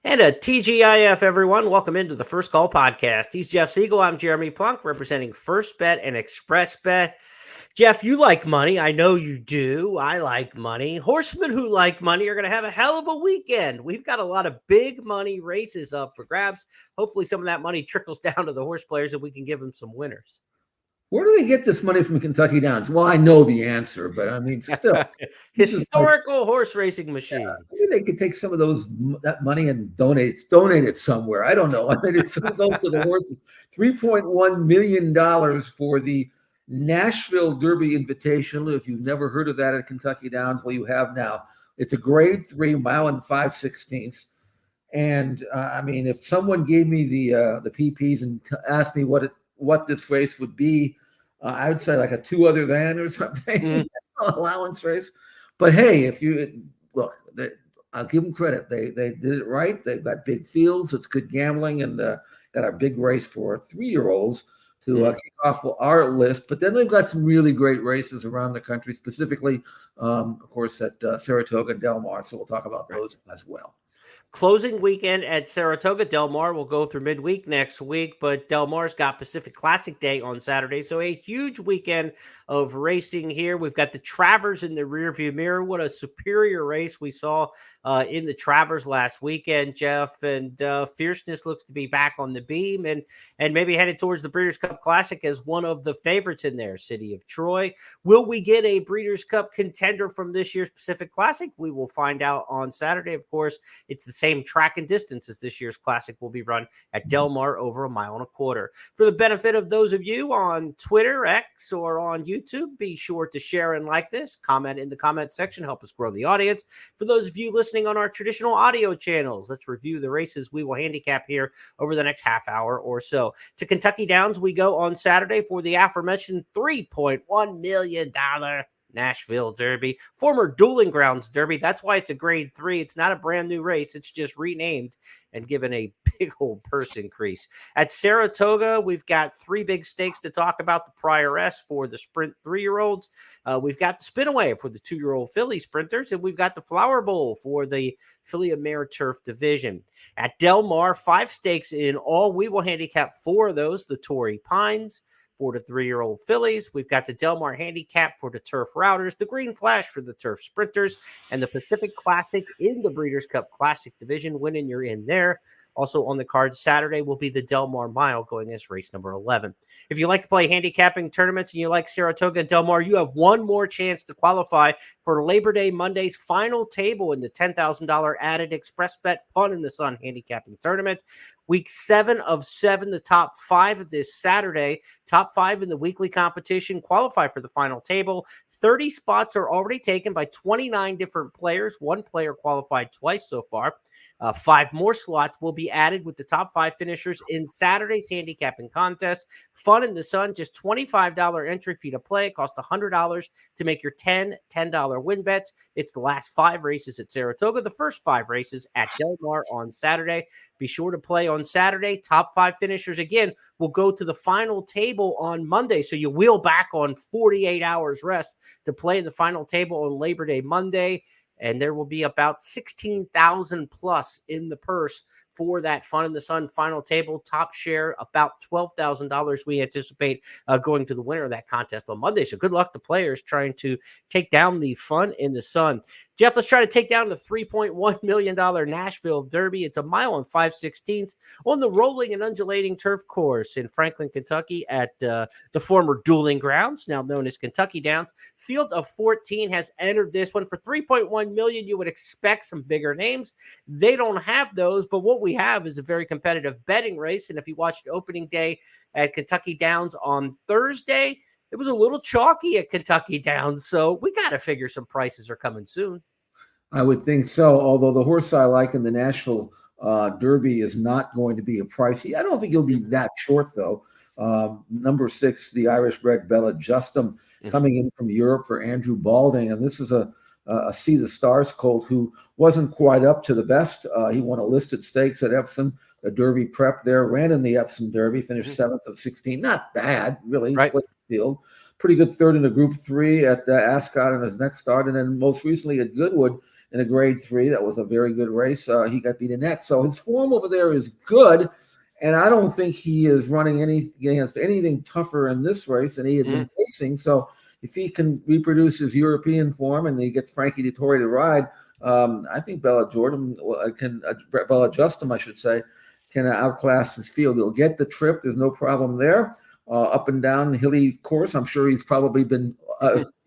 And a TGIF, everyone. Welcome into the First Call Podcast. He's Jeff Siegel. I'm Jeremy Plonk, representing First Bet and Express Bet. Jeff, you like money. I know you do. I like money. Horsemen who like money are going to have a hell of a weekend. We've got a lot of big money races up for grabs. Hopefully some of that money trickles down to the horse players and we can give them some winners. Where do they get this money from Kentucky Downs? Well, I know the answer, but I mean, still. Historical horse racing machines. Maybe they could take some of that money and donate it somewhere. I don't know. I mean, it goes to the horses. $3.1 million for the Nashville Derby Invitational. If you've never heard of that at Kentucky Downs, well, you have now. It's a grade 3 mile and 5/16. And I mean, if someone gave me the PPs and asked me what this race would be, I would say like a 2 other than or something, allowance race. But hey, if you look, I'll give them credit. They did it right. They've got big fields. It's good gambling, and got a big race for 3-year-olds to kick off our list. But then they've got some really great races around the country, specifically, of course, at Saratoga and Del Mar. So we'll talk about those as well. Closing weekend at Saratoga. Del Mar will go through midweek next week, but Del Mar's got Pacific Classic Day on Saturday. So a huge weekend of racing here. We've got the Travers in the rearview mirror. What a superior race we saw in the Travers last weekend, Jeff. And Fierceness looks to be back on the beam and maybe headed towards the Breeders' Cup Classic as one of the favorites in there, City of Troy. Will we get a Breeders' Cup contender from this year's Pacific Classic? We will find out on Saturday. Of course, it's the same track and distance as this year's Classic will be run at Del Mar, over 1.25 miles. For the benefit of those of you on Twitter, X, or on YouTube, be sure to share and like this. Comment in the comment section. Help us grow the audience. For those of you listening on our traditional audio channels, let's review the races we will handicap here over the next half hour or so. To Kentucky Downs, we go on Saturday for the aforementioned $3.1 million Nashville Derby, former Dueling Grounds Derby. That's why it's a grade 3. It's not a brand new race. It's just renamed and given a big old purse increase. At Saratoga, we've got 3 big stakes to talk about. The Prioress for the Sprint 3-year-olds. We've got the Spinaway for the 2-year-old filly sprinters, and we've got the Flower Bowl for the filly and mare turf division. At Del Mar, 5 stakes in all. We will handicap 4 of those. The Torrey Pines for the 3-year-old fillies. We've got the Del Mar Handicap for the turf routers, the Green Flash for the turf sprinters, and the Pacific Classic in the Breeders' Cup Classic division. Winning, you're in there. Also on the card Saturday will be the Del Mar Mile, going as race number 11. If you like to play handicapping tournaments and you like Saratoga and Del Mar, you have one more chance to qualify for Labor Day Monday's final table in the $10,000 added Express Bet Fun in the Sun handicapping tournament. Week 7 of 7, the top 5 of this Saturday. Top 5 in the weekly competition qualify for the final table. 30 spots are already taken by 29 different players. 1 player qualified twice so far. 5 more slots will be added with the top 5 finishers in Saturday's handicapping contest. Fun in the Sun, just $25 entry fee to play. It costs $100 to make your $10 win bets. It's the last 5 races at Saratoga, the first 5 races at Del Mar on Saturday. Be sure to play on Saturday. Top 5 finishers, again, will go to the final table on Monday. So you wheel back on 48 hours rest to play in the final table on Labor Day Monday. And there will be about 16,000 plus in the purse for that Fun in the Sun final table. Top share, about $12,000 we anticipate going to the winner of that contest on Monday. So good luck to players trying to take down the Fun in the Sun. Jeff, let's try to take down the $3.1 million Nashville Derby. It's 1 mile and 5/16 on the rolling and undulating turf course in Franklin, Kentucky at the former Dueling Grounds, now known as Kentucky Downs. Field of 14 has entered this one. For $3.1 million, you would expect some bigger names. They don't have those, but what we have is a very competitive betting race. And if you watched opening day at Kentucky Downs on Thursday, it was a little chalky at Kentucky Downs. So we got to figure some prices are coming soon. I would think so, although the horse I like in the Nashville Derby is not going to be a pricey. I don't think he'll be that short, though. Number 6, the Irish-bred Bella Justum, coming in from Europe for Andrew Balding. And this is a See the Stars colt who wasn't quite up to the best. He won a listed stakes at Epsom, a Derby prep there, ran in the Epsom Derby, finished 7th of 16. Not bad, really. Right. Field. Pretty good third in the Group 3 at Ascot in his next start. And then most recently at Goodwood, in a grade 3. That was a very good race. He got beat in that. So his form over there is good. And I don't think he is running against anything tougher in this race than he had been facing. So if he can reproduce his European form and he gets Frankie Dettori to ride, I think Bella Justum, I should say, can outclass his field. He'll get the trip. There's no problem there. Up and down the hilly course. I'm sure he's probably been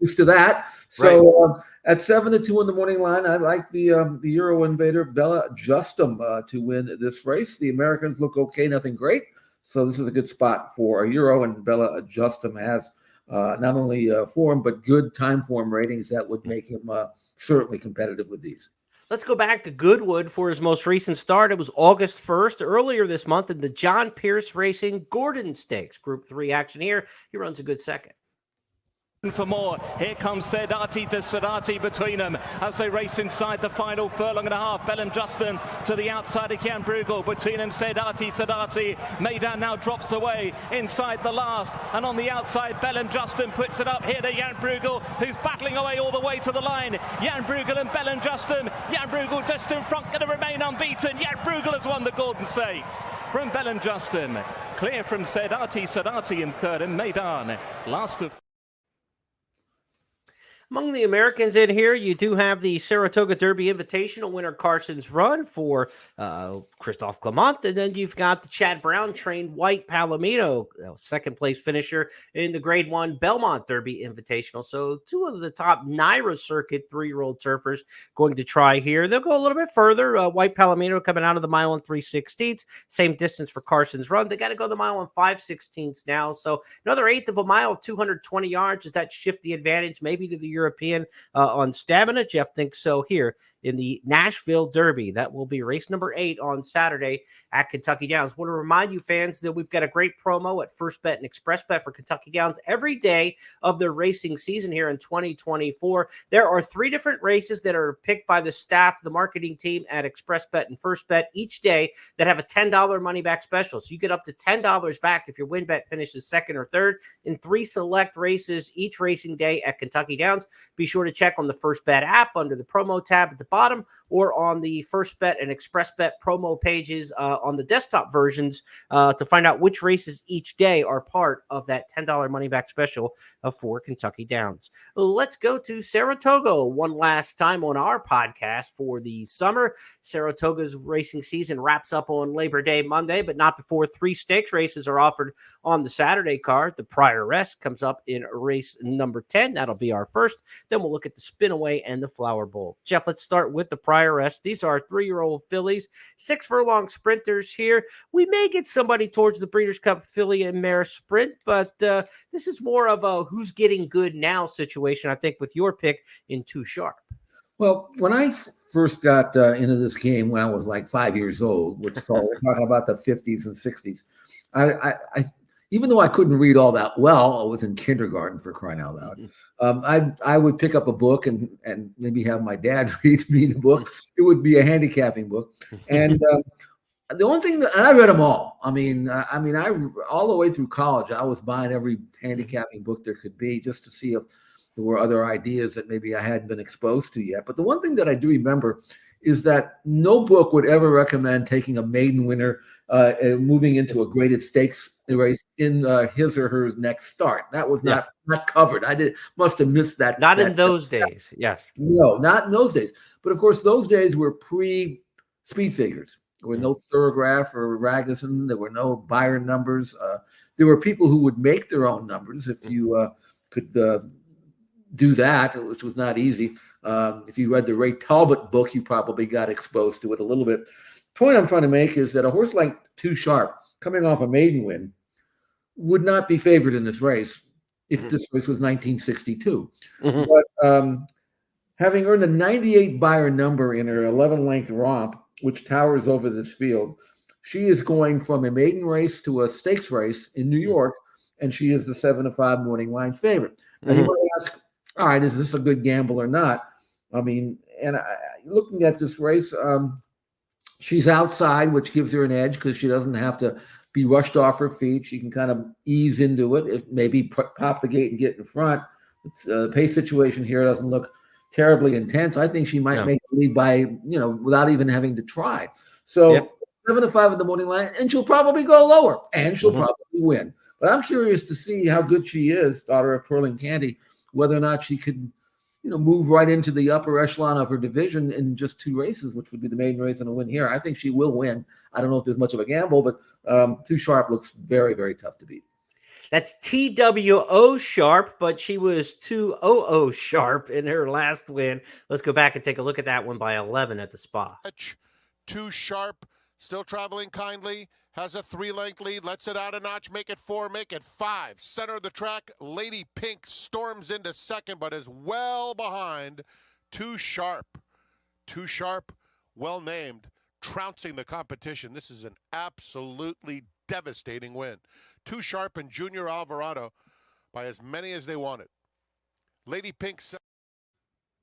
used to that. So at 7-2 in the morning line, I like the Euro Invader Bella Justum to win this race. The Americans look okay, nothing great. So this is a good spot for a Euro, and Bella Justum has not only form but good time form ratings that would make him certainly competitive with these. Let's go back to Goodwood for his most recent start. It was August 1st, earlier this month, in the John Pierce Racing Gordon Stakes. Group 3 action here. He runs a good second. For more, here comes Sedati to Sedati between them as they race inside the final furlong and a half. Bellem Justin to the outside of Jan Bruegel. Between them, Sedati. Meydan now drops away inside the last, and on the outside, Bellem Justin puts it up here to Jan Bruegel, who's battling away all the way to the line. Jan Bruegel and Bellem Justin. Jan Bruegel just in front, going to remain unbeaten. Jan Bruegel has won the Gordon Stakes from Bellem Justin. Clear from Sedati in third, and Meydan last of. Among the Americans in here, you do have the Saratoga Derby Invitational winner Carson's Run for Christophe Clement, and then you've got the Chad Brown trained White Palomino, second place finisher in the Grade 1 Belmont Derby Invitational. So two of the top NYRA circuit 3-year-old turfers going to try here. They'll go a little bit further. White Palomino coming out of the mile and 3/16, same distance for Carson's Run. They got to go the mile and 5/16 now. So another eighth of a mile, 220 yards. Does that shift the advantage maybe to the European on stamina? Jeff thinks so here in the Nashville Derby. That will be race number 8 on Saturday at Kentucky Downs. I want to remind you fans that we've got a great promo at First Bet and Express Bet for Kentucky Downs every day of their racing season here in 2024. There are 3 different races that are picked by the staff, the marketing team at Express Bet and First Bet each day that have a $10 money back special. So you get up to $10 back if your win bet finishes second or third in 3 select races each racing day at Kentucky Downs. Be sure to check on the First Bet app under the promo tab at the bottom, or on the First Bet and Express Bet promo pages on the desktop versions to find out which races each day are part of that $10 money back special for Kentucky Downs. Let's go to Saratoga one last time on our podcast for the summer. Saratoga's racing season wraps up on Labor Day Monday, but not before 3 stakes races are offered on the Saturday card. The Prior Rest comes up in race number 10. That'll be our first. Then we'll look at the Spinaway and the Flower Bowl. Jeff, let's start with the Prior Rest. These are 3-year-old fillies, 6 furlong sprinters here. We may get somebody towards the Breeders' Cup filly and mare sprint, but this is more of a who's getting good now situation, I think, with your pick in Too Sharp. Well, when I first got into this game when I was like 5 years old, which so we're talking about the 50s and 60s, I even though I couldn't read all that well, I was in kindergarten, for crying out loud. I would pick up a book and maybe have my dad read me the book. It would be a handicapping book, and the only thing and I read them all. I mean, I all the way through college, I was buying every handicapping book there could be just to see if there were other ideas that maybe I hadn't been exposed to yet. But the one thing that I do remember is that no book would ever recommend taking a maiden winner moving into a graded stakes race in his or her next start. That was not covered. Must have missed that. Not in those days. Yes. No, not in those days. But of course, those days were pre-speed figures. There were no Thorograph or Ragusan. There were no Byron numbers. There were people who would make their own numbers if you could do that, which was not easy. If you read the Ray Talbot book, you probably got exposed to it a little bit. The point I'm trying to make is that a horse like Too Sharp, coming off a maiden win, would not be favored in this race if this race was 1962. But having earned a 98 Byron number in her 11-length romp, which towers over this field, she is going from a maiden race to a stakes race in New York, and she is the 7-5 morning line favorite. Now you want to ask, all right, is this a good gamble or not? I mean, and looking at this race, she's outside, which gives her an edge because she doesn't have to be rushed off her feet. She can kind of ease into it, if maybe pop the gate and get in front. The pace situation here doesn't look terribly intense. I think she might make the lead by, without even having to try. So 7-5 in the morning line, and she'll probably go lower, and she'll probably win. But I'm curious to see how good she is, daughter of Twirling Candy, whether or not she could, move right into the upper echelon of her division in just 2 races, which would be the maiden race and a win here. I think she will win. I don't know if there's much of a gamble, but Too Sharp looks very, very tough to beat. That's TWO Sharp, but she was 200 Sharp in her last win. Let's go back and take a look at that one by 11 at the Spa. Too Sharp, still traveling kindly, has a 3-length lead, lets it out a notch, make it 4, make it 5. Center of the track, Lady Pink storms into second, but is well behind Too Sharp. Too Sharp, well named, trouncing the competition. This is an absolutely devastating win. Too Sharp and Junior Alvarado by as many as they wanted. Lady Pink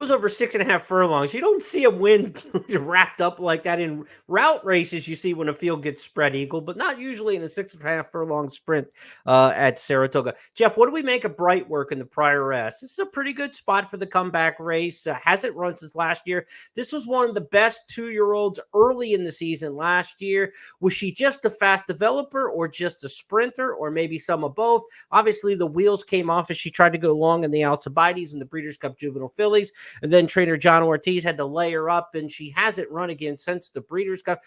was over 6.5 furlongs. You don't see a win wrapped up like that in route races. You see when a field gets spread eagle, but not usually in a 6.5 furlong sprint at Saratoga. Jeff, what do we make of Bright Work in the prior rest? This is a pretty good spot for the comeback race. Hasn't run since last year. This was one of the best 2-year-olds early in the season last year. Was she just a fast developer or just a sprinter or maybe some of both? Obviously, the wheels came off as she tried to go long in the Alcibiades and the Breeders' Cup Juvenile Fillies. And then trainer John Ortiz had to lay her up, and she hasn't run again since the Breeders' Cup.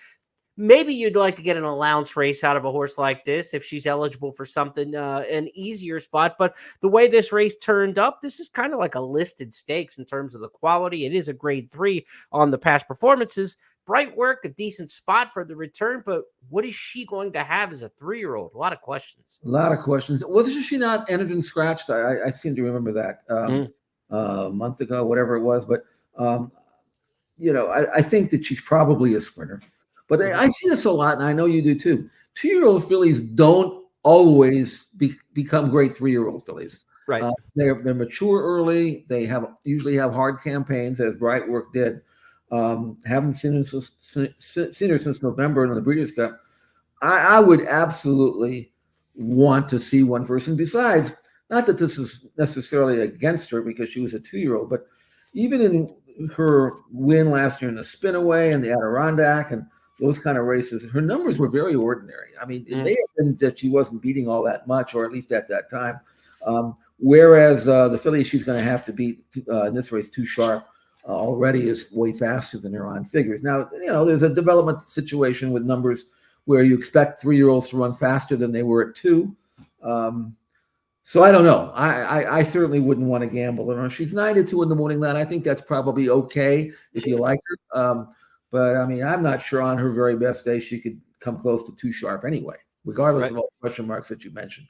Maybe you'd like to get an allowance race out of a horse like this if she's eligible for something, an easier spot. But the way this race turned up, this is kind of like a listed stakes in terms of the quality. It is a grade 3 on the past performances. Bright Work, a decent spot for the return, but what is she going to have as a 3-year-old? A lot of questions. A lot of questions. Wasn't she not entered and scratched? I seem to remember that. A month ago, whatever it was. But, I think that she's probably a sprinter. But I see this a lot, and I know you do too. 2-year-old fillies don't always become great 3-year-old fillies. Right. They're mature early. They usually have hard campaigns, as Bright Work did. Haven't seen her since November in the Breeders' Cup. I would absolutely want to see one first. And besides, not that this is necessarily against her because she was a 2-year-old, but even in her win last year in the Spinaway and the Adirondack and those kind of races, her numbers were very ordinary. I mean, it may have been that she wasn't beating all that much, or at least at that time. Whereas the filly she's going to have to beat in this race, Too Sharp, already is way faster than her on figures. Now, there's a development situation with numbers where you expect 3-year-olds to run faster than they were at 2. So I don't know. I certainly wouldn't want to gamble on her. She's 9-2 in the morning line. I think that's probably okay if you like her. But I mean, I'm not sure on her very best day she could come close to Too Sharp anyway, regardless of all the question marks that you mentioned.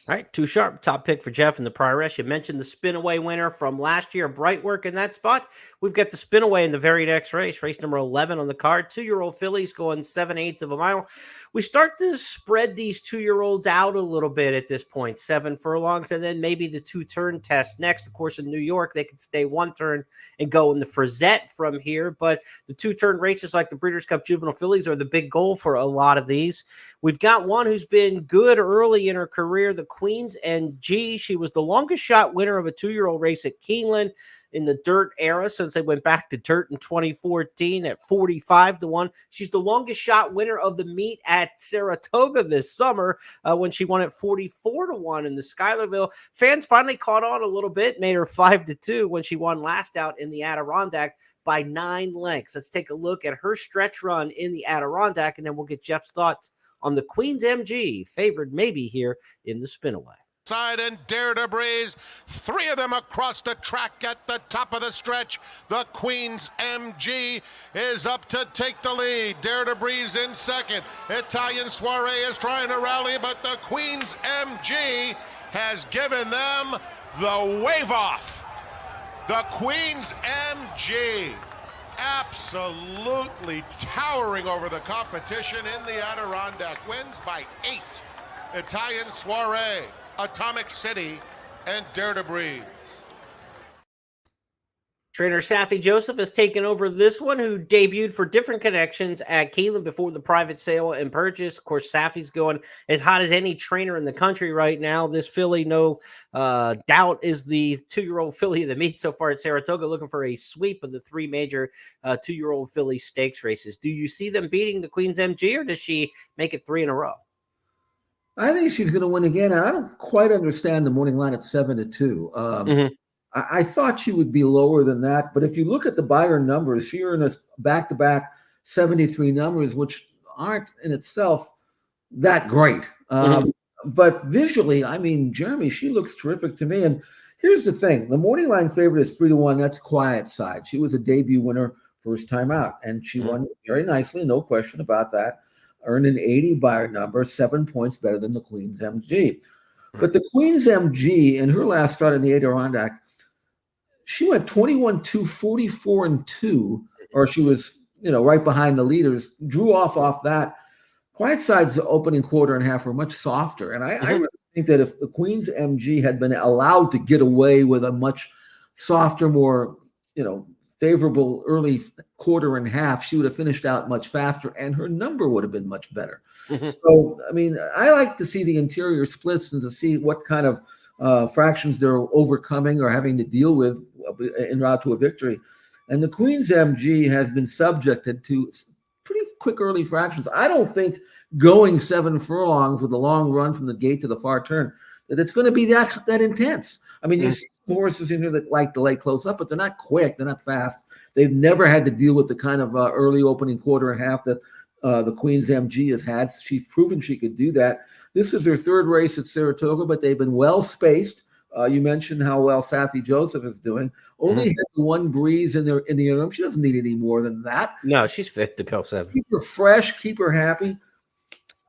All right, Too Sharp, top pick for Jeff in the prior rest. You mentioned the Spinaway winner from last year, Bright Work in that spot. We've got the Spinaway in the very next race, race number 11 on the card. 2-year-old fillies going 7/8 of a mile. We start to spread these 2-year-olds out a little bit at this point, 7 furlongs, and then maybe the 2-turn test next. Of course, in New York, they could stay 1 turn and go in the Frisette from here, but the 2-turn races like the Breeders' Cup Juvenile Fillies are the big goal for a lot of these. We've got one who's been good early in her career, the Queen's MG. She was the longest shot winner of a 2-year-old race at Keeneland in the dirt era since they went back to dirt in 2014 at 45-1. She's the longest shot winner of the meet at Saratoga this summer when she won at 44-1 in the Schuylerville. Fans finally caught on a little bit, made her 5-2 when she won last out in the Adirondack by 9 lengths. Let's take a look at her stretch run in the Adirondack, and then we'll get Jeff's thoughts on the Queen's MG, favored maybe here in the Spinaway. Side and Dare to Breeze, 3 of them across the track at the top of the stretch. The Queen's MG is up to take the lead. Dare to Breeze in second. Italian Soiree is trying to rally, but the Queen's MG has given them the wave off. The Queen's MG absolutely towering over the competition in the Adirondack. Wins by 8. Italian Soiree, Atomic City, and Dare to Breeze. Trainer Safi Joseph has taken over this one, who debuted for different connections at Keeneland before the private sale and purchase. Of course, Safi's going as hot as any trainer in the country right now. This filly, no doubt, is the 2-year-old filly of the meet so far at Saratoga, looking for a sweep of the 3 major 2-year-old filly stakes races. Do you see them beating the Queen's MG, or does she make it 3 in a row? I think she's going to win again. I don't quite understand the morning line at 7-2. I thought she would be lower than that, but if you look at the buyer numbers, she earned us back-to-back 73 numbers, which aren't in itself that great. But visually, I mean, Jeremy, she looks terrific to me. And here's the thing: the morning line favorite is 3-1. That's quiet side. She was a debut winner first time out, and she won very nicely, no question about that. Earned an 80 buyer number, 7 points better than the Queen's MG. But the Queen's MG, in her last start in the Adirondack, she went 21-2, 44-2, or she was, right behind the leaders, drew off that. Quiet side's opening quarter and half were much softer. And I really think that if the Queen's MG had been allowed to get away with a much softer, more, favorable early quarter and half, she would have finished out much faster, and her number would have been much better. So, I mean, I like to see the interior splits and to see what kind of fractions they're overcoming or having to deal with en route to a victory. And the Queen's MG has been subjected to pretty quick early fractions. I don't think going 7 furlongs with a long run from the gate to the far turn, that it's going to be that intense. I mean, you see some horses in here that like to lay close up, but they're not quick. They're not fast. They've never had to deal with the kind of early opening quarter and half that the Queen's MG has had. She's proven she could do that. This is her 3rd race at Saratoga, but they've been well spaced. You mentioned how well Safi Joseph is doing. Only had the 1 breeze in the interim. She doesn't need any more than that. No, she's fit to go 7. Keep her fresh, keep her happy.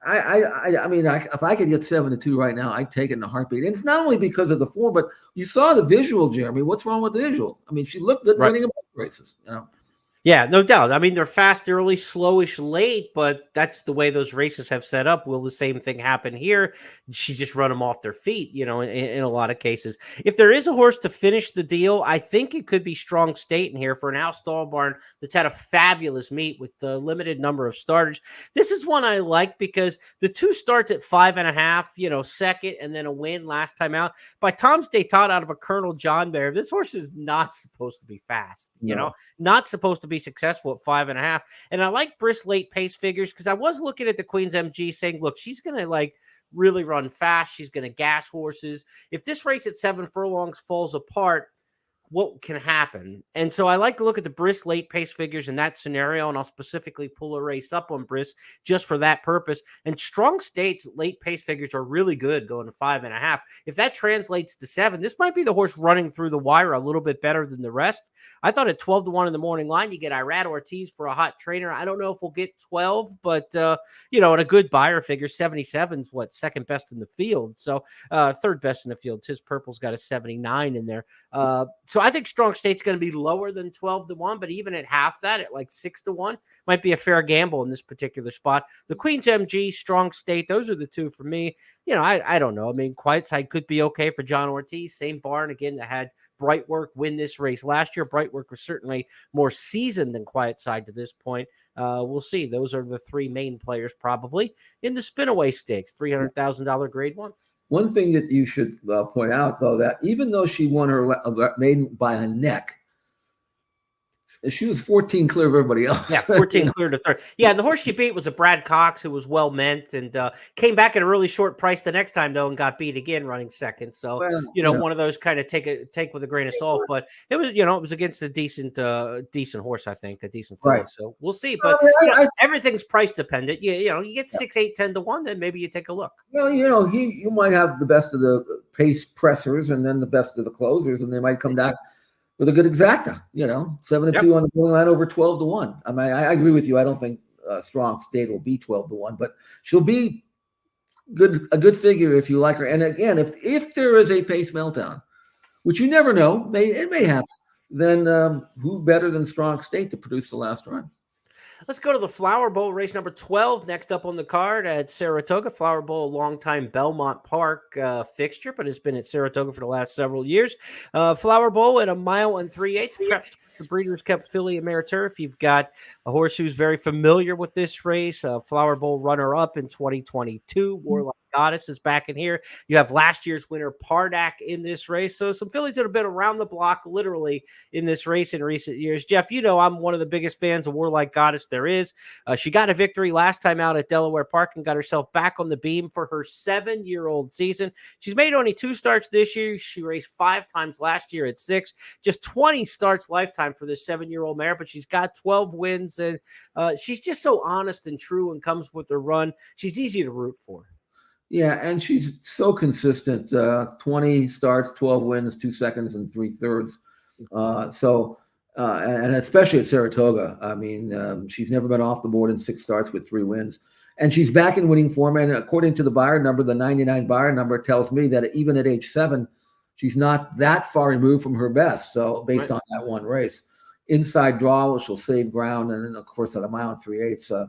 I mean, if I could get 7-2 right now, I'd take it in a heartbeat. And it's not only because of the form, but you saw the visual, Jeremy. What's wrong with the visual? I mean, she looked good winning both races, Yeah, no doubt. I mean, they're fast early, slowish late, but that's the way those races have set up. Will the same thing happen here? She just run them off their feet, in a lot of cases. If there is a horse to finish the deal, I think it could be Strong State in here for an Al Stall barn that's had a fabulous meet with the limited number of starters. This is one I like because the 2 starts at 5.5, second, and then a win last time out by Tom's Détente out of a Colonel John Bear. This horse is not supposed to be fast, not supposed to be successful at 5.5. And I like brisk late pace figures because I was looking at the Queen's MG saying, look, she's going to really run fast. She's going to gas horses. If this race at 7 furlongs falls apart, what can happen? And so I like to look at the brisk late pace figures in that scenario, and I'll specifically pull a race up on brisk just for that purpose. And Strong State's late pace figures are really good going to 5.5. If that translates to 7, this might be the horse running through the wire a little bit better than the rest. I thought at 12-1 in the morning line, you get Irad Ortiz for a hot trainer. I don't know if we'll get 12, but and a good buyer figure, 77's second best in the field. So 3rd best in the field. His Purple's got a 79 in there. So I think Strong State's going to be lower than 12-1, but even at half that, at 6-1, might be a fair gamble in this particular spot. The Queen's MG, Strong State, those are the 2 for me. I don't know. I mean, Quiet Side could be okay for John Ortiz. Same barn again that had Brightwork win this race last year. Brightwork was certainly more seasoned than Quiet Side to this point. We'll see. Those are the 3 main players probably in the Spinaway Stakes, $300,000 grade 1. One thing that you should point out, though, that even though she won her maiden by a neck, she was 14 clear of everybody else. Yeah, 14 clear to 3rd. Yeah, and the horse she beat was a Brad Cox who was well meant and came back at a really short price the next time, though, and got beat again running 2nd. So, one of those kind of take with a grain of salt. But it was, it was against a decent horse, I think, a decent filly. Right. So we'll see. But everything's price dependent. You get 6, 8, 10-1, then maybe you take a look. Well, you might have the best of the pace pressers and then the best of the closers, and they might come back with a good exacta, 7-2 on the morning line over 12-1. I mean, I agree with you. I don't think Strong State will be 12-1, but she'll be a good figure if you like her. And again, if there is a pace meltdown, which you never know, it may happen, then who better than Strong State to produce the last run? Let's go to the Flower Bowl, race number 12. Next up on the card at Saratoga. Flower Bowl, a longtime Belmont Park fixture, but has been at Saratoga for the last several years. Flower Bowl at 1 mile and 3/8. Perhaps the Breeders' Cup Filly and Mare Turf. You've got a horse who's very familiar with this race. Flower Bowl runner-up in 2022. Warlock Goddess is back in here. You have last year's winner Pardak in this race. So some fillies that have been around the block literally in this race in recent years. Jeff, you know I'm one of the biggest fans of Warlike Goddess there is. She got a victory last time out at Delaware Park and got herself back on the beam for her 7-year-old season. She's made only 2 starts this year. She raced 5 times last year at 6. Just 20 starts lifetime for this 7-year-old mare, but she's got 12 wins, and she's just so honest and true and comes with her run. She's easy to root for. Yeah, and she's so consistent. 20 starts, 12 wins, 2 seconds, and 3/3. And especially at Saratoga, I mean, she's never been off the board in 6 starts with 3 wins. And she's back in winning form. And according to the Beyer number, the 99 Beyer number tells me that even at age 7, she's not that far removed from her best. So based on that one race, inside draw, she'll save ground. And then, of course, at 1 mile and 3/8,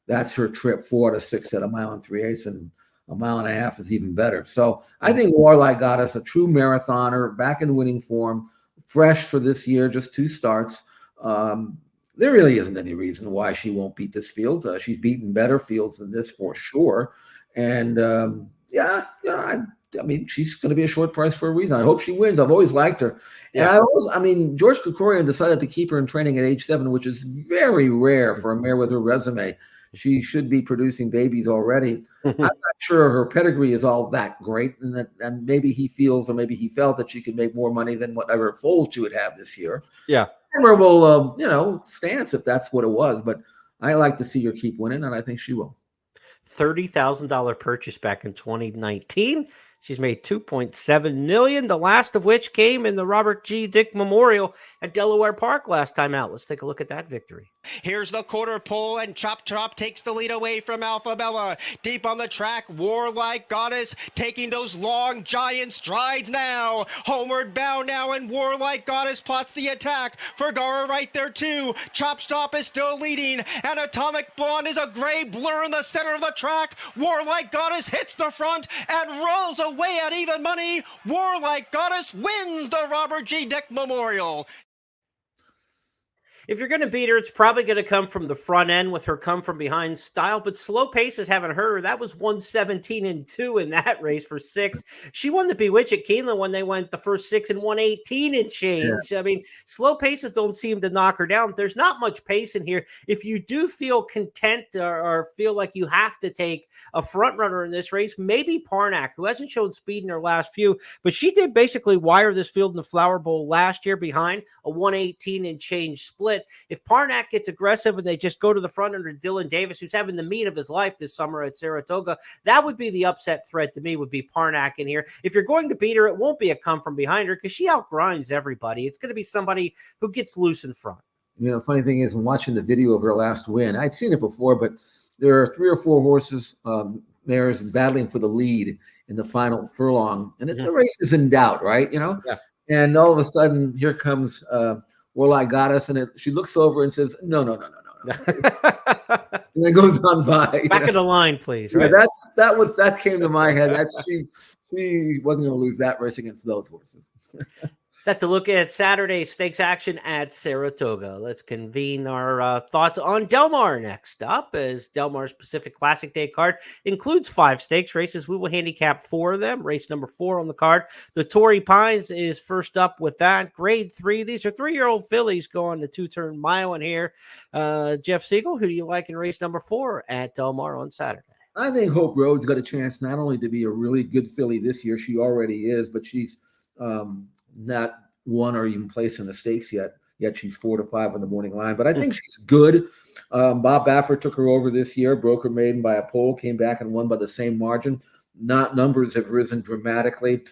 that's her trip 4 to 6 at 1 mile and 3/8. And 1.5 miles is even better. So I think Warlike Goddess, a true marathoner, back in winning form, fresh for this year, just 2 starts. There really isn't any reason why she won't beat this field. She's beaten better fields than this for sure. And I mean, she's going to be a short price for a reason. I hope she wins. I've always liked her. And George Krikorian decided to keep her in training at age 7, which is very rare for a mare with her resume. She should be producing babies already. I'm not sure her pedigree is all that great, and maybe he feels or maybe he felt that she could make more money than whatever foals she would have this year. Yeah. Admirable, stance if that's what it was. But I like to see her keep winning, and I think she will. $30,000 purchase back in 2019. She's made $2.7 million, the last of which came in the Robert G. Dick Memorial at Delaware Park last time out. Let's take a look at that victory. Here's the quarter pole, and Chop Chop takes the lead away from Alphabella. Deep on the track, Warlike Goddess taking those long giant strides now. Homeward bound now, and Warlike Goddess plots the attack. Vergara right there too. Chop Stop is still leading, and Atomic Blonde is a gray blur in the center of the track. Warlike Goddess hits the front and rolls away at even money. Warlike Goddess wins the Robert G. Dick Memorial. If you're going to beat her, it's probably going to come from the front end with her come from behind style, but slow paces haven't hurt her. That was 117-2 in that race for 6. She won the Bewitch at Keeneland when they went the first 6 and 118 and change. Yeah. I mean, slow paces don't seem to knock her down. There's not much pace in here. If you do feel content or feel like you have to take a front runner in this race, maybe Parnak, who hasn't shown speed in her last few, but she did basically wire this field in the Flower Bowl last year behind a 118 and change split. If Parnak gets aggressive and they just go to the front under Dylan Davis, who's having the meet of his life this summer at Saratoga, that would be the upset threat to me, would be Parnak in here. If you're going to beat her, it won't be a come from behind her because she outgrinds everybody. It's going to be somebody who gets loose in front. Funny thing is, I'm watching the video of her last win. I'd seen it before, but there are 3 or 4 horses, mares battling for the lead in the final furlong. And the race is in doubt, right? Yeah. And all of a sudden, here comes Warlike Goddess, and she looks over and says, no. And it goes on by. Back of the line, please. Right? Yeah, that came to my head. She wasn't going to lose that race against those horses. That's a look at Saturday stakes action at Saratoga. Let's convene our thoughts on Del Mar next up, as Del Mar's Pacific Classic Day card includes 5 stakes races. We will handicap 4 of them. Race number 4 on the card. The Torrey Pines is first up with that. Grade 3. These are 3-year-old fillies going the 2-turn mile in here. Jeff Siegel, who do you like in race number 4 at Del Mar on Saturday? I think Hope Road's got a chance not only to be a really good filly this year, she already is, but she's not won or even placed in the stakes yet she's 4 to 5 on the morning line. But I think she's good. Bob Baffert took her over this year, broke her maiden by a pole, came back and won by the same margin. Numbers have risen dramatically,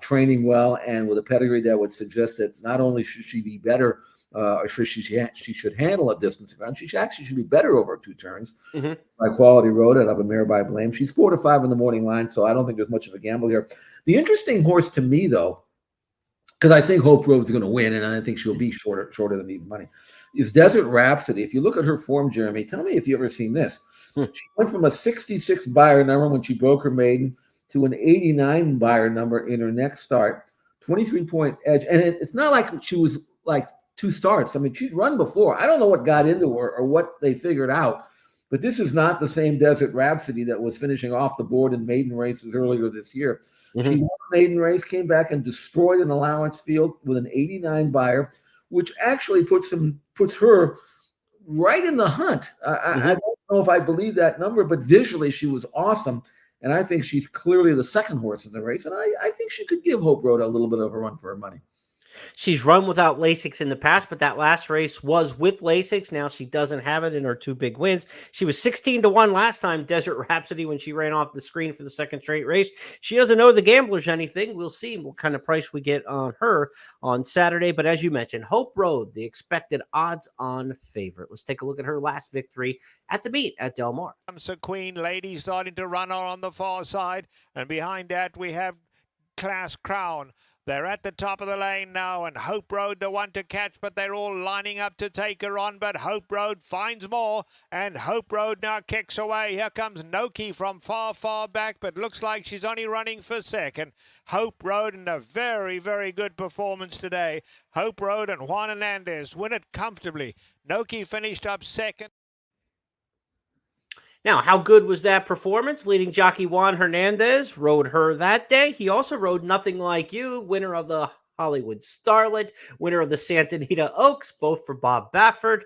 training well, and with a pedigree that would suggest that not only should she be better, or she should handle a distance around, she actually should be better over 2 turns by Quality Road at Up a Mare by Blame. She's 4 to 5 on the morning line, so I don't think there's much of a gamble here. The interesting horse to me, though, because I think Hope Road's going to win, and I think she'll be shorter than even money, is Desert Rhapsody. If you look at her form, Jeremy, tell me if you've ever seen this. She went from a 66 buyer number when she broke her maiden to an 89 buyer number in her next start, 23-point edge. And it's not like she was like 2 starts. I mean, she'd run before. I don't know what got into her or what they figured out, but this is not the same Desert Rhapsody that was finishing off the board in maiden races earlier this year. She won a maiden race, came back and destroyed an allowance field with an 89 buyer, which actually puts her right in the hunt. I don't know if I believe that number, but visually she was awesome. And I think she's clearly the second horse in the race. And I think she could give Hope Road a little bit of a run for her money. She's run without Lasix in the past, but that last race was with Lasix. Now she doesn't have it in her 2 big wins. She was 16-1 last time, Desert Rhapsody, when she ran off the screen for the second straight race. She doesn't know the gamblers anything. We'll see what kind of price we get on her on Saturday. But as you mentioned, Hope Road, the expected odds-on favorite. Let's take a look at her last victory at the meet at Del Mar. So Queen Lady starting to run on the far side, and behind that we have Class Crown. They're at the top of the lane now, and Hope Road the one to catch, but they're all lining up to take her on. But Hope Road finds more, and Hope Road now kicks away. Here comes Noki from far, far back, but looks like she's only running for second. Hope Road in a very, very good performance today. Hope Road and Juan Hernandez win it comfortably. Noki finished up second. Now, how good was that performance? Leading jockey Juan Hernandez rode her that day. He also rode Nothing Like You, winner of the Hollywood Starlet, winner of the Santa Anita Oaks, both for Bob Baffert.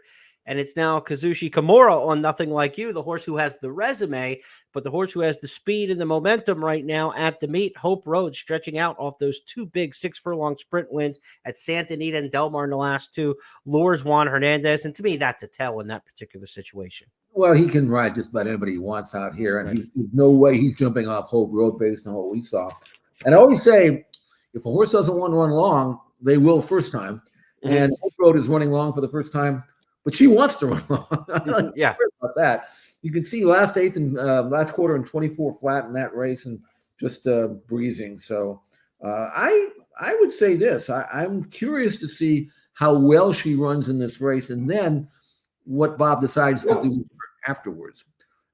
And it's now Kazushi Kimura on Nothing Like You, the horse who has the resume, but the horse who has the speed and the momentum right now at the meet. Hope Road stretching out off those 2 big 6-furlong sprint wins at Santa Anita and Del Mar in the last 2, lures Juan Hernandez. And to me, that's a tell in that particular situation. Well, he can ride just about anybody he wants out here, and there's no way he's jumping off Hope Road based on what we saw. And I always say, if a horse doesn't want to run long, they will first time. And Hope Road is running long for the first time, but she wants to run long. Yeah, about that. You can see last quarter and 24 flat in that race, and just breezing. So I would say this: I'm curious to see how well she runs in this race, and then what Bob decides to do afterwards.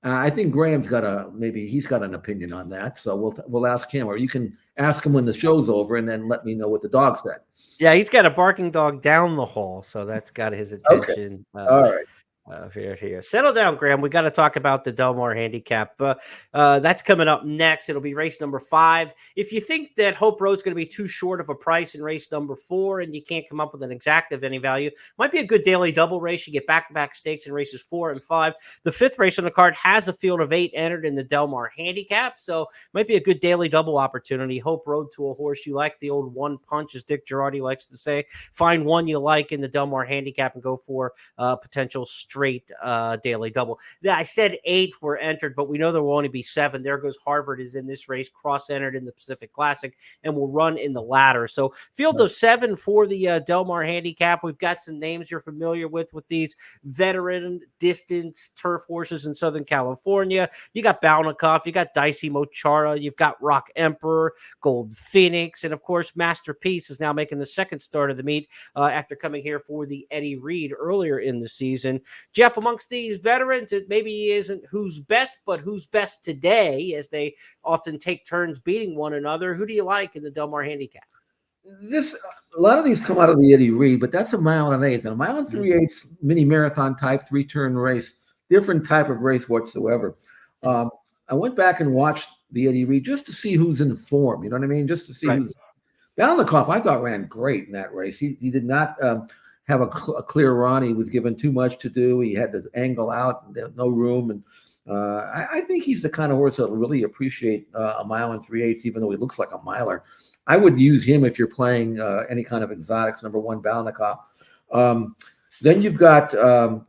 I think Graham's got he's got an opinion on that. So we'll ask him, or you can ask him when the show's over and then let me know what the dog said. Yeah, he's got a barking dog down the hall, so that's got his attention. Okay. All right. Here. Settle down, Graham. We got to talk about the Del Mar handicap. That's coming up next. It'll be race number 5. If you think that Hope Road's going to be too short of a price in race number 4 and you can't come up with an exact of any value, might be a good daily double race. You get back-to-back stakes in races 4 and 5. The 5th race on the card has a field of 8 entered in the Del Mar handicap, so might be a good daily double opportunity. Hope Road to a horse you like, the old one punch, as Dick Girardi likes to say. Find one you like in the Del Mar handicap and go for potential straight daily double. I said 8 were entered, but we know there will only be 7. There goes Harvard is in this race, cross-entered in the Pacific Classic, and will run in the ladder. So field of 7 for the Del Mar handicap. We've got some names you're familiar with these veteran distance turf horses in Southern California. You got Balnikoff, you got Dicey Mochara, you've got Rock Emperor, Gold Phoenix, and of course Masterpiece is now making the second start of the meet after coming here for the Eddie Reed earlier in the season. Jeff, amongst these veterans, it maybe isn't who's best, but who's best today, as they often take turns beating one another. Who do you like in the Del Mar handicap? A lot of these come out of the Eddie Reed, but that's a 1 1/8. And a 1 3/8 mini marathon type 3-turn race, different type of race whatsoever. I went back and watched the Eddie Reed just to see who's in form. You know what I mean? Just to see who's. Balnikoff, I thought, ran great in that race. He did not have a clear run. He was given too much to do. He had to angle out, and there was no room. And I think he's the kind of horse that will really appreciate a 1 3/8, even though he looks like a miler. I would use him if you're playing any kind of exotics. Number 1, Balnikoff. Then you've got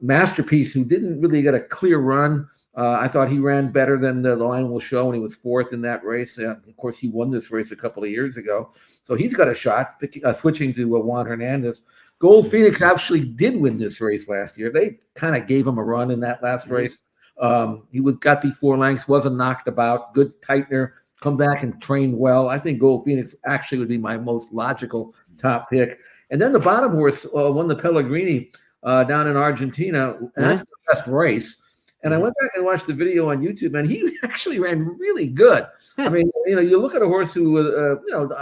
Masterpiece, who didn't really get a clear run. I thought he ran better than the line will show when he was 4th in that race. Of course, he won this race a couple of years ago. So he's got a shot, switching to Juan Hernandez. Gold Phoenix actually did win this race last year. They kind of gave him a run in that last race. He got before lengths, wasn't knocked about, good tightener, come back and trained well. I think Gold Phoenix actually would be my most logical top pick. And then the bottom horse won the Pellegrini, down in Argentina, and that's the best race. And I went back and watched the video on YouTube, and he actually ran really good. I mean, you look at a horse who,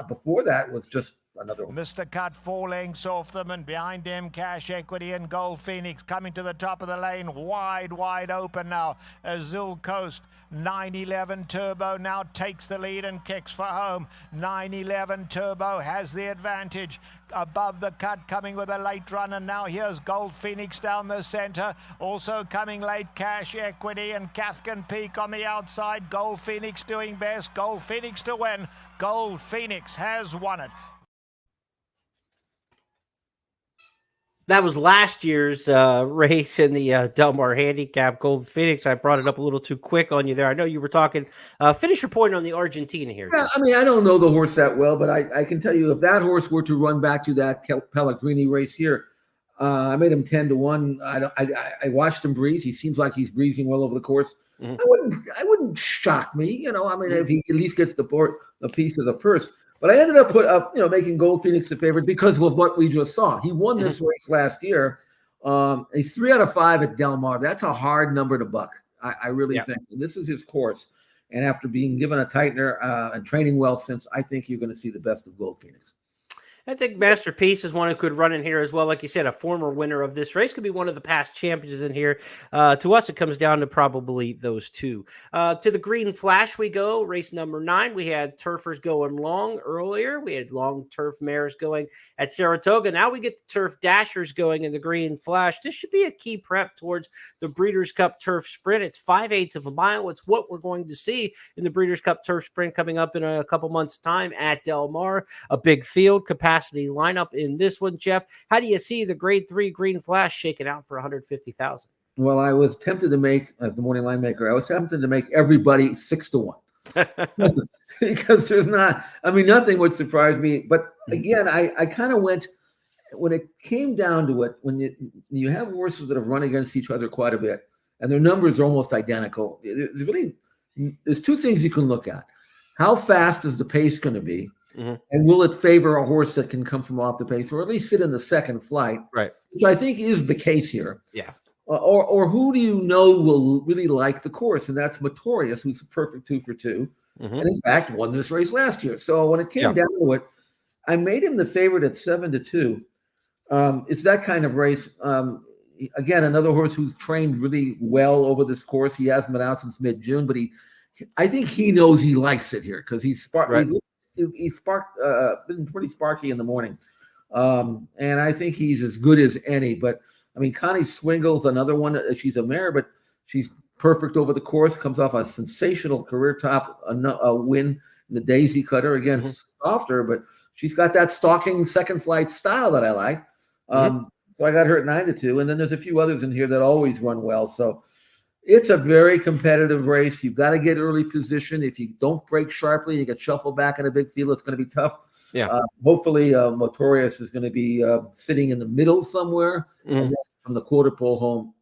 before that was just another one. Mr. Cut 4 lengths off them, and behind him Cash Equity and Gold Phoenix coming to the top of the lane, wide open now. Azul Coast, 911 Turbo now takes the lead and kicks for home. 911 Turbo has the advantage above the cut, coming with a late run, and now here's Gold Phoenix down the center. Also coming late, Cash Equity and Cathkin Peak on the outside. Gold Phoenix doing best. Gold Phoenix to win. Gold Phoenix has won it. That was last year's race in the Del Mar Handicap, Gold Phoenix. I brought it up a little too quick on you there. I know you were talking. Finish your point on the Argentina here. Yeah, I mean, I don't know the horse that well, but I can tell you if that horse were to run back to that Pellegrini race here, I made him 10-1. I watched him breeze. He seems like he's breezing well over the course. I wouldn't shock me, I mean, if he at least gets the piece of the purse. But I ended up making Gold Phoenix the favorite because of what we just saw. He won this race last year. He's 3 out of 5 at Del Mar. That's a hard number to buck. I really think this is his course. And after being given a tightener and training well since, I think you're going to see the best of Gold Phoenix. I think Masterpiece is one who could run in here as well. Like you said, a former winner of this race, could be one of the past champions in here. To us, it comes down to probably those two. To the Green Flash we go. Race number 9. We had turfers going long earlier. We had long turf mares going at Saratoga. Now we get the turf dashers going in the Green Flash. This should be a key prep towards the Breeders' Cup Turf Sprint. It's 5/8 of a mile. It's what we're going to see in the Breeders' Cup Turf Sprint coming up in a couple months' time at Del Mar. A big field capacity lineup in this one, Jeff. How do you see the Grade 3 Green Flash shaking out for $150,000? Well, I was tempted to make, as the morning line maker, I was tempted to make everybody 6-1 because there's nothing would surprise me. But again, I kind of went, when it came down to it, when you have horses that have run against each other quite a bit and their numbers are almost identical, there's two things you can look at. How fast is the pace going to be? And will it favor a horse that can come from off the pace, or at least sit in the second flight? Right, which I think is the case here. Yeah. Or who do you know will really like the course? And that's Motorius, who's a perfect 2 for 2, and in fact won this race last year. So when it came down to it, I made him the favorite at 7-2. It's that kind of race. Again, another horse who's trained really well over this course. He hasn't been out since mid-June, but I think he knows he likes it here because he's been pretty sparky in the morning. And I think he's as good as any. But, I mean, Connie Swingle's another one. She's a mare, but she's perfect over the course, comes off a sensational career top win in the Daisy Cutter. Again, softer, but she's got that stalking second flight style that I like. So I got her at 9-2. And then there's a few others in here that always run well. So it's a very competitive race. You've got to get early position. If you don't break sharply, you get shuffled back in a big field, it's going to be tough. Yeah. Hopefully, Motorius is going to be sitting in the middle somewhere. And then from the quarter pole home,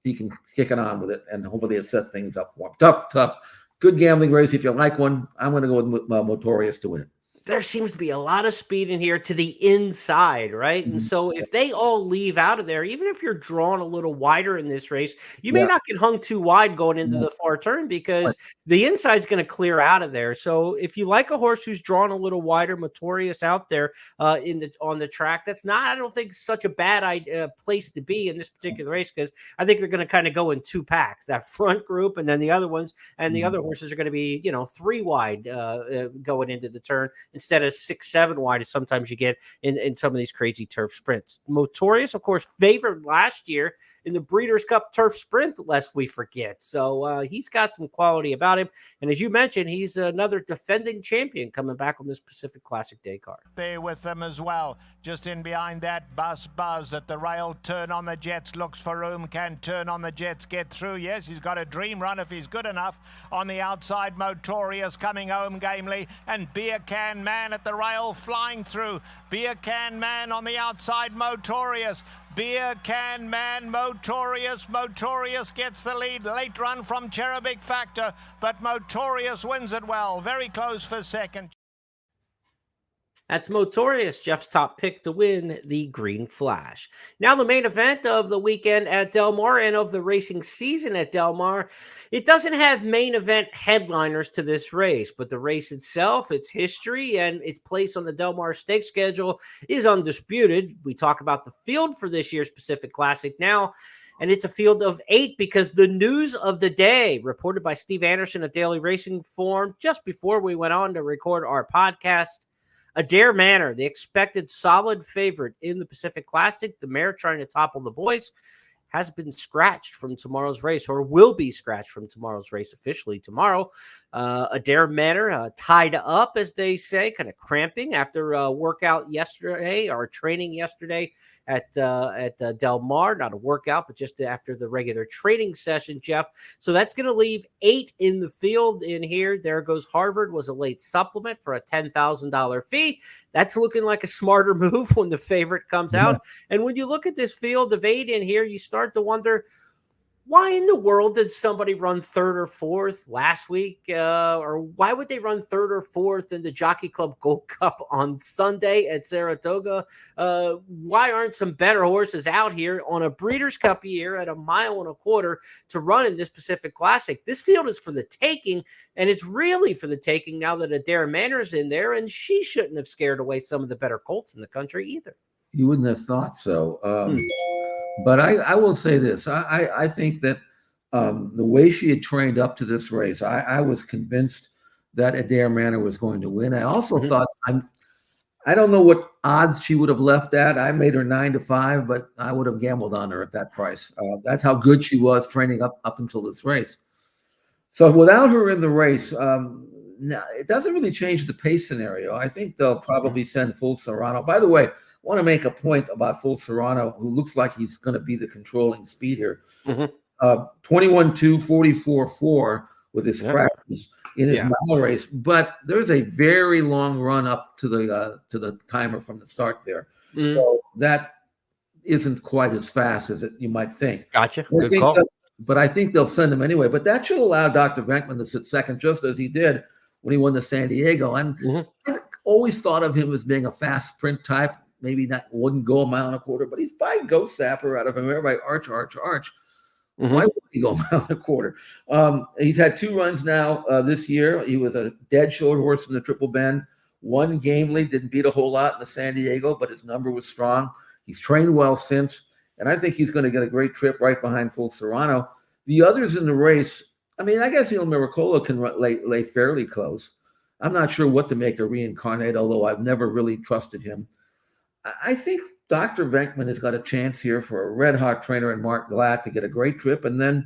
he can kick it on with it. And hopefully it sets things up for him. Tough. Good gambling race. If you like one, I'm going to go with Motorius to win it. There seems to be a lot of speed in here to the inside, right? And so if they all leave out of there, even if you're drawn a little wider in this race, you may not get hung too wide going into the far turn because the inside's going to clear out of there. So if you like a horse who's drawn a little wider, Motorius out there on the track, that's not, I don't think, such a bad place to be in this particular race because I think they're going to kind of go in 2 packs, that front group and then the other ones, and the other horses are going to be, 3 wide going into the turn, instead of 6-7 wide as sometimes you get in some of these crazy turf sprints. Motorius, of course, favored last year in the Breeders' Cup Turf Sprint, lest we forget. So he's got some quality about him. And as you mentioned, he's another defending champion coming back on this Pacific Classic Day card. There with them as well. Just in behind that, Buzz at the rail, turn on the Jets, looks for room, can turn on the Jets, get through. Yes, he's got a dream run if he's good enough. On the outside, Motorius coming home gamely, and Beer Can Man at the rail flying through. Beer Can Man on the outside, Motorius. Beer Can Man, Motorius. Motorius gets the lead. Late run from Cherubic Factor, but Motorius wins it well. Very close for second. That's Motorious, Jeff's top pick to win the Green Flash. Now, the main event of the weekend at Del Mar and of the racing season at Del Mar. It doesn't have main event headliners to this race, but the race itself, its history, and its place on the Del Mar stake schedule is undisputed. We talk about the field for this year's Pacific Classic now, and it's a field of 8 because the news of the day, reported by Steve Anderson of Daily Racing Form just before we went on to record our podcast. Adair Manor, the expected solid favorite in the Pacific Classic, the mare trying to topple the boys, has been scratched from tomorrow's race, or will be scratched from tomorrow's race officially tomorrow. Adair Manor tied up, as they say, kind of cramping after a workout yesterday, or training yesterday at Del Mar. Not a workout, but just after the regular training session, Jeff. So that's going to leave 8 in the field in here. There Goes Harvard was a late supplement for a $10,000 fee. That's looking like a smarter move when the favorite comes out. And when you look at this field of 8 in here, you start to wonder, why in the world did somebody run 3rd or 4th last week? Or why would they run 3rd or 4th in the Jockey Club Gold Cup on Sunday at Saratoga? Why aren't some better horses out here on a Breeders' Cup year at 1.25 miles to run in this Pacific Classic? This field is for the taking, and it's really for the taking now that Adair Manor's in there, and she shouldn't have scared away some of the better colts in the country either. You wouldn't have thought so. But I will say this. I think that the way she had trained up to this race, I was convinced that Adair Manor was going to win. I also thought, I don't know what odds she would have left at. I made her 9-5, but I would have gambled on her at that price. That's how good she was training up until this race. So without her in the race, now, it doesn't really change the pace scenario. I think they'll probably send Full Serrano. By the way, I want to make a point about Full Serrano, who looks like he's going to be the controlling speed here. 21-2, 44-4 with his practice in his mile race, but there's a very long run up to the timer from the start there. So that isn't quite as fast as you might think. Gotcha. Good call. But I think they'll send him anyway. But that should allow Dr. Venkman to sit second, just as he did when he won the San Diego. And I always thought of him as being a fast sprint type. Maybe wouldn't go 1.25 miles, but he's by Ghost Sapper out of him, everybody arch. Why would he go 1.25 miles? He's had 2 runs now this year. He was a dead short horse in the Triple Bend. Won gamely, didn't beat a whole lot in the San Diego, but his number was strong. He's trained well since, and I think he's going to get a great trip right behind Full Serrano. The others in the race, I mean, I guess Il Miracolo can lay fairly close. I'm not sure what to make of Reincarnate, although I've never really trusted him. I think Dr. Venkman has got a chance here for a red-hot trainer and Mark Glatt to get a great trip. And then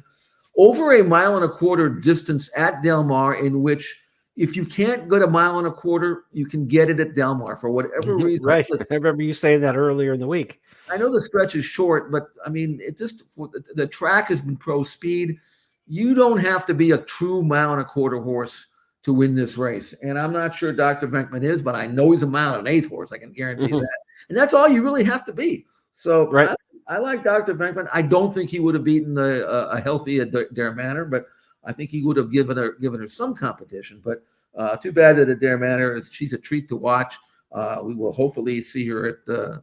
over 1.25 miles distance at Del Mar, in which if you can't go to 1.25 miles, you can get it at Del Mar for whatever reason. Right. I remember you saying that earlier in the week. I know the stretch is short, but I mean, the track has been pro speed. You don't have to be a true 1.25 mile horse to win this race. And I'm not sure Dr. Venkman is, but I know he's 1 1/8 horse. I can guarantee that. And that's all you really have to be. So I like Dr. Venkman. I don't think he would have beaten a healthy Adair Manor, but I think he would have given her some competition. But too bad that Adair Manor she's a treat to watch. We will hopefully see her at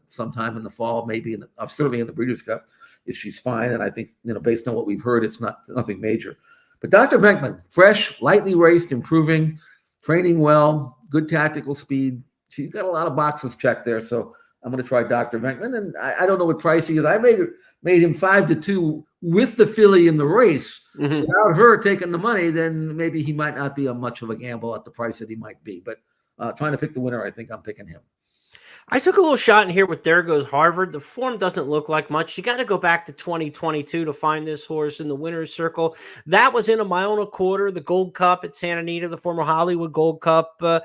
sometime in the fall, maybe certainly in the Breeders' Cup if she's fine. And I think based on what we've heard, it's nothing major. But Dr. Venkman, fresh, lightly raced, improving, training well, good tactical speed. She's got a lot of boxes checked there. So I'm going to try Dr. Venkman. And I don't know what price he is. I made him 5-2 with the filly in the race. Without her taking the money, then maybe he might not be much of a gamble at the price that he might be. But trying to pick the winner, I think I'm picking him. I took a little shot in here with There Goes Harvard. The form doesn't look like much. You got to go back to 2022 to find this horse in the winner's circle. That was in 1.25 miles, the Gold Cup at Santa Anita, the former Hollywood Gold Cup. The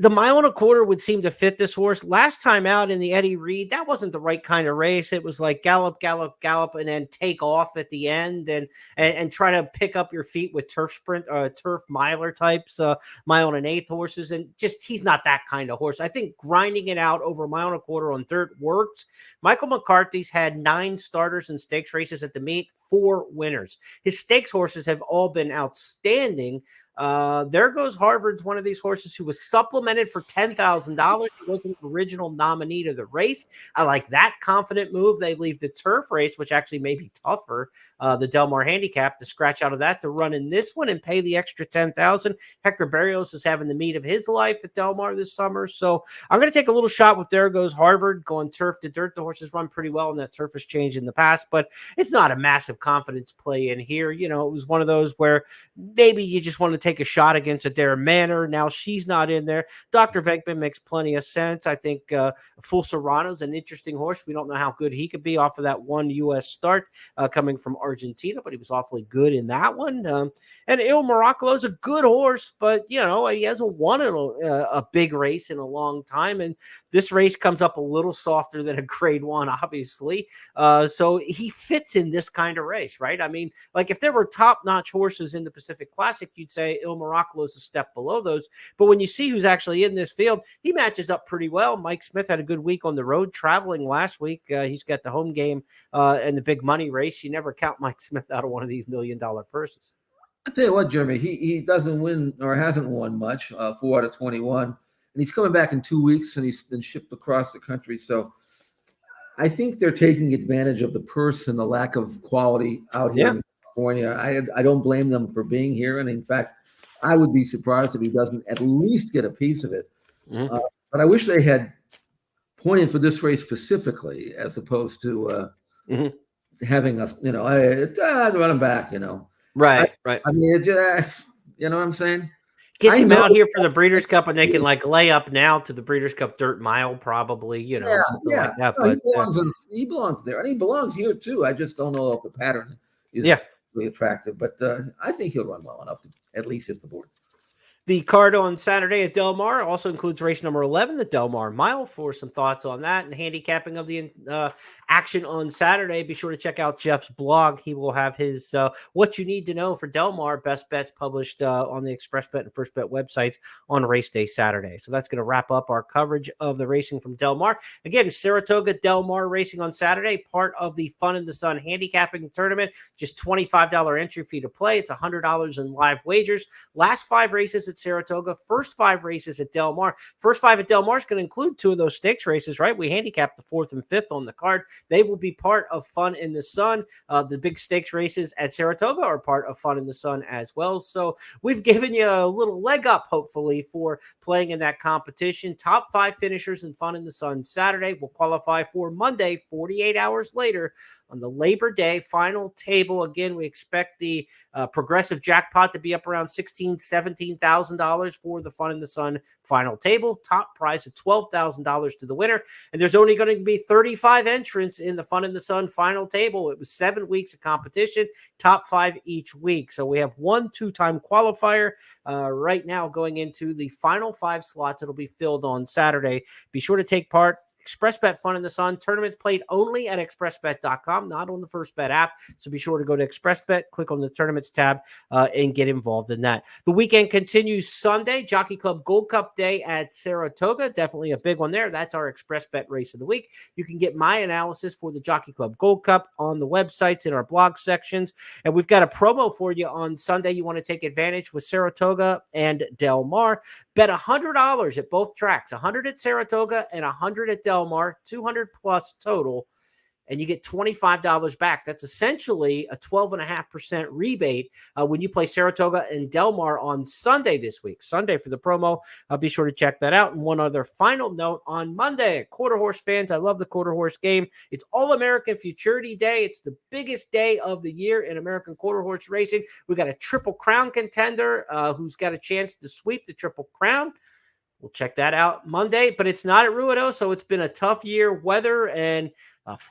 1.25 miles would seem to fit this horse. Last time out in the Eddie Reed, that wasn't the right kind of race. It was like gallop, gallop, gallop, and then take off at the end and try to pick up your feet with turf sprint, turf miler types, 1 1/8 horses. And just, he's not that kind of horse. I think grinding it out over 1.25 miles on dirt works. Michael McCarthy's had 9 starters in stakes races at the meet. 4 winners. His stakes horses have all been outstanding. There Goes Harvard's one of these horses who was supplemented for $10,000. He wasn't the original nominee to the race. I like that confident move. They leave the turf race, which actually may be tougher, the Del Mar handicap, to scratch out of that to run in this one and pay the extra $10,000. Hector Berrios is having the meet of his life at Del Mar this summer. So I'm going to take a little shot with There Goes Harvard going turf to dirt. The horses run pretty well in that surface change in the past, but it's not a massive confidence play in here. It was one of those where maybe you just want to take a shot against Adair Manor. Now she's not in there. Dr. Venkman makes plenty of sense. I think Full Serrano's an interesting horse. We don't know how good he could be off of that one U.S. start coming from Argentina, but he was awfully good in that one. And Il Miracolo is a good horse, but he hasn't won a big race in a long time, and this race comes up a little softer than a Grade 1, obviously. So he fits in this kind of race, right? I mean, like if there were top-notch horses in the Pacific Classic, you'd say Il Miracolo is a step below those. But when you see who's actually in this field, he matches up pretty well. Mike Smith had a good week on the road traveling last week. He's got the home game and the big money race. You never count Mike Smith out of one of these $1 million purses. I'll tell you what, Jeremy, he doesn't win or hasn't won much, 4 out of 21. And he's coming back in 2 weeks, and he's been shipped across the country. So I think they're taking advantage of the purse and the lack of quality out here in California. I don't blame them for being here. And in fact, I would be surprised if he doesn't at least get a piece of it. Mm-hmm. But I wish they had pointed for this race specifically, as opposed to having us, run him back, Right. I mean, you know what I'm saying? Gets him out here for the Breeders' Cup, and they can lay up now to the Breeders' Cup Dirt Mile, probably, something like that. No, but he belongs there, and he belongs here too. I just don't know if the pattern is really attractive, but I think he'll run well enough to at least hit the board. The card on Saturday at Del Mar also includes race number 11, the Del Mar Mile. For some thoughts on that and handicapping of the action on Saturday, be sure to check out Jeff's blog. He will have his What You Need to Know for Del Mar Best Bets published on the Express Bet and First Bet websites on race day Saturday. So that's going to wrap up our coverage of the racing from Del Mar. Again, Saratoga Del Mar racing on Saturday, part of the Fun in the Sun handicapping tournament. Just $25 entry fee to play. It's $100 in live wagers. Last 5 races at Saratoga, first 5 races at Del Mar. First 5 at Del Mar is going to include 2 of those stakes races, right? We handicapped the 4th and 5th on the card. They will be part of Fun in the Sun. The big stakes races at Saratoga are part of Fun in the Sun as well. So we've given you a little leg up, hopefully, for playing in that competition. Top 5 finishers in Fun in the Sun Saturday will qualify for Monday, 48 hours later, on the Labor Day final table. Again, we expect the progressive jackpot to be up around $16,000, $17,000 for the Fun in the Sun final table. Top prize of $12,000 to the winner. And there's only going to be 35 entrants in the Fun in the Sun final table. It was 7 weeks of competition, top 5 each week. So we have 1 2-time qualifier right now going into the final 5 slots. It'll be filled on Saturday. Be sure to take part. ExpressBet Fun in the Sun tournaments played only at expressbet.com, not on the First Bet app. So be sure to go to ExpressBet, click on the tournaments tab, and get involved in that. The weekend continues Sunday, Jockey Club Gold Cup Day at Saratoga. Definitely a big one there. That's our ExpressBet race of the week. You can get my analysis for the Jockey Club Gold Cup on the websites in our blog sections. And we've got a promo for you on Sunday. You want to take advantage with Saratoga and Del Mar. Bet $100 at both tracks, 100 at Saratoga and 100 at Del Mar, 200 plus total, and you get $25 back. That's essentially a 12.5% rebate when you play Saratoga and Del Mar on Sunday this week. Sunday for the promo. I'll be sure to check that out. And one other final note on Monday, Quarter Horse fans, I love the Quarter Horse game. It's All-American Futurity Day. It's the biggest day of the year in American Quarter Horse racing. We got a Triple Crown contender who's got a chance to sweep the Triple Crown. We'll check that out Monday, but it's not at Ruidoso. It's been a tough year, weather and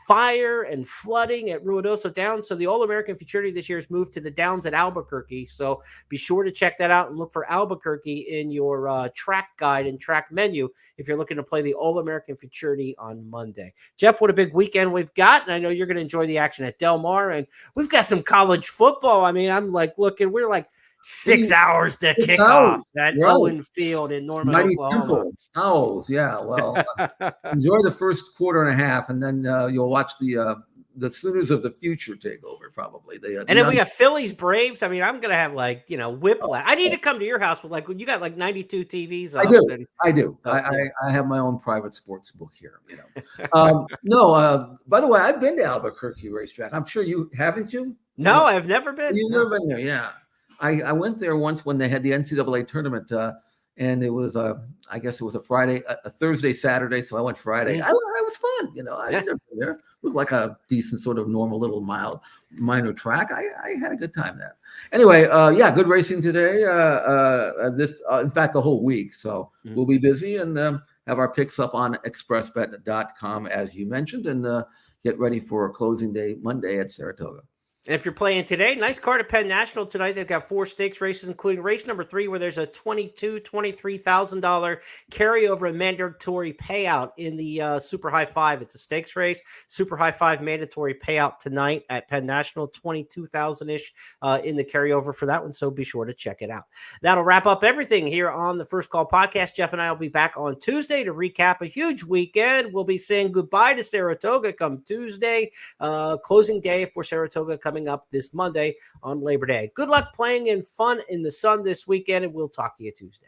fire and flooding at Ruidoso Downs. So the All-American Futurity this year has moved to the Downs at Albuquerque. So be sure to check that out and look for Albuquerque in your track guide and track menu if you're looking to play the All-American Futurity on Monday. Jeff, what a big weekend we've got. And I know you're going to enjoy the action at Del Mar. And we've got some college football. I mean, I'm like looking, we're like 6 hours to kick off at Owen Field in Norman, Oklahoma. Owls, yeah. Well, enjoy the first quarter and a half, and then you'll watch the the Sooners of the future take over, probably. And then we got Phillies, Braves. I mean, I'm gonna have like whiplash. I need to come to your house with like when you got like 92 TVs up. I do. I have my own private sports book here. No. By the way, I've been to Albuquerque racetrack. I'm sure you haven't. You? No, I've never been. You've never been there, yeah. I went there once when they had the NCAA tournament, and it was I guess it was a Thursday, Saturday. So I went Friday. It was fun. I've never been there. It looked like a decent sort of normal little minor track. I had a good time there. Anyway, good racing today. In fact, the whole week. So we'll be busy and have our picks up on expressbet.com as you mentioned, and get ready for closing day Monday at Saratoga. And if you're playing today, nice card at Penn National tonight. They've got 4 stakes races, including race number 3, where there's a $23,000 carryover and mandatory payout in the Super High 5. It's a stakes race. Super High 5 mandatory payout tonight at Penn National, $22,000-ish in the carryover for that one. So be sure to check it out. That'll wrap up everything here on the First Call Podcast. Jeff and I will be back on Tuesday to recap a huge weekend. We'll be saying goodbye to Saratoga come Tuesday, closing day for Saratoga coming up this Monday on Labor Day. Good luck playing in fun in the sun this weekend, and we'll talk to you Tuesday.